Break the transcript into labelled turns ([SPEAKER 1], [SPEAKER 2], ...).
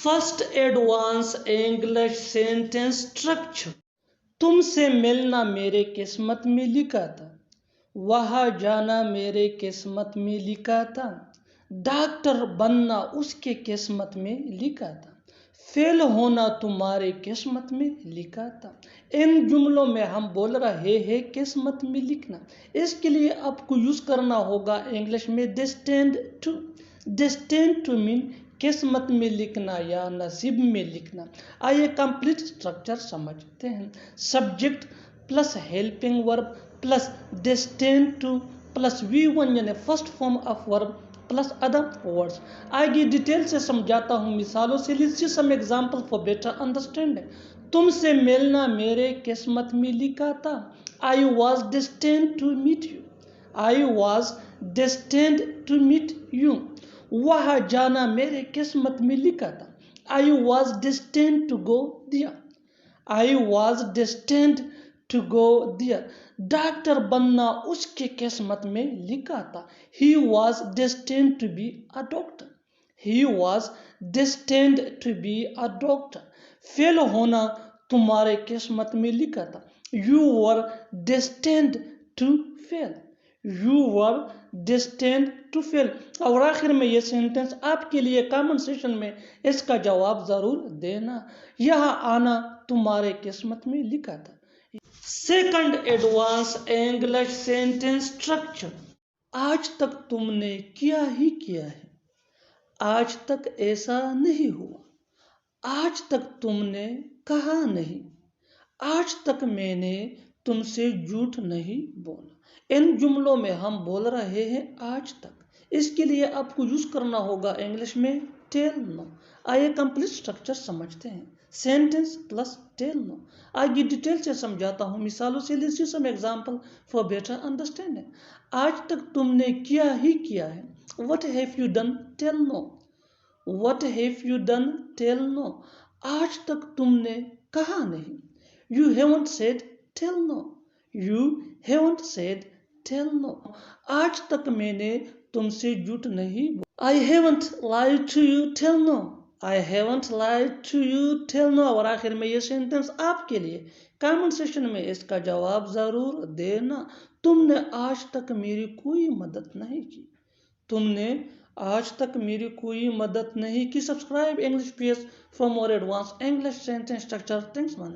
[SPEAKER 1] First advance English sentence structure. तुमसे मिलना मेरे किस्मत में लिखा था, वहाँ जाना मेरे किस्मत में लिखा था, डॉक्टर बनना उसके किस्मत में लिखा था, फेल होना तुम्हारे किस्मत में लिखा था। इन जुमलों में हम बोल रहे हैं किस्मत में लिखना। इसके लिए आपको यूज करना होगा इंग्लिश में destined to. Destined to mean किस्मत में लिखना या नसीब में लिखना। आइए कंप्लीट स्ट्रक्चर समझते हैं। Subject plus helping verb plus destined to plus V1 यानी first form of verb plus other words. आगे डिटेल से समझाता हूँ मिसालों से। Let's see some example for better understanding. तुमसे मिलना मेरे किस्मत में लिखा था, I was destined to meet you. I was destined to meet you. वहाँ जाना मेरे किस्मत में लिखा था, I was destined to go there. I was destined to go there. Doctor बनना उसके किस्मत में लिखा था, he was destined to be a doctor. He was destined to be a doctor. Fail होना तुम्हारे किस्मत में लिखा था, you were destined to fail. You were destined to fail. और आखिर में ये सेंटेंस आपके लिए कमेंट सेक्शन में इसका जवाब जरूर देना। यहाँ आना तुम्हारे किस्मत में लिखा था। Second advance English sentence structure. आज तक तुमने किया ही किया है, आज तक ऐसा नहीं हुआ, आज तक तुमने कहा नहीं, आज तक मैंने तुमसे झूठ नहीं बोला। इन जुमलों में हम बोल रहे हैं आज तक। इसके लिए आपको यूज करना होगा इंग्लिश में टेल नो। आइए कंप्लीट स्ट्रक्चर समझते हैं। Sentence plus tell no. आगे डिटेल से समझाता हूँ मिसालों से। Let's see some example for better understanding. आज तक तुमने किया ही किया है, what have you done, tell no. What have you done, tell no. आज तक तुमने कहा नहीं, you haven't said, tell no. You haven't said, tell no. आज तक मैंने तुमसे झूठ नहीं बोला, आई haven't lied to you, tell no. I haven't lied to you, tell no. और आखिर में ये सेंटेंस आपके लिए कमेंट सेक्शन में इसका जवाब जरूर देना। तुमने आज तक मेरी कोई मदद नहीं की। तुमने आज तक मेरी कोई मदद नहीं की। Subscribe English PS for more advance English sentence structure. Thanks man.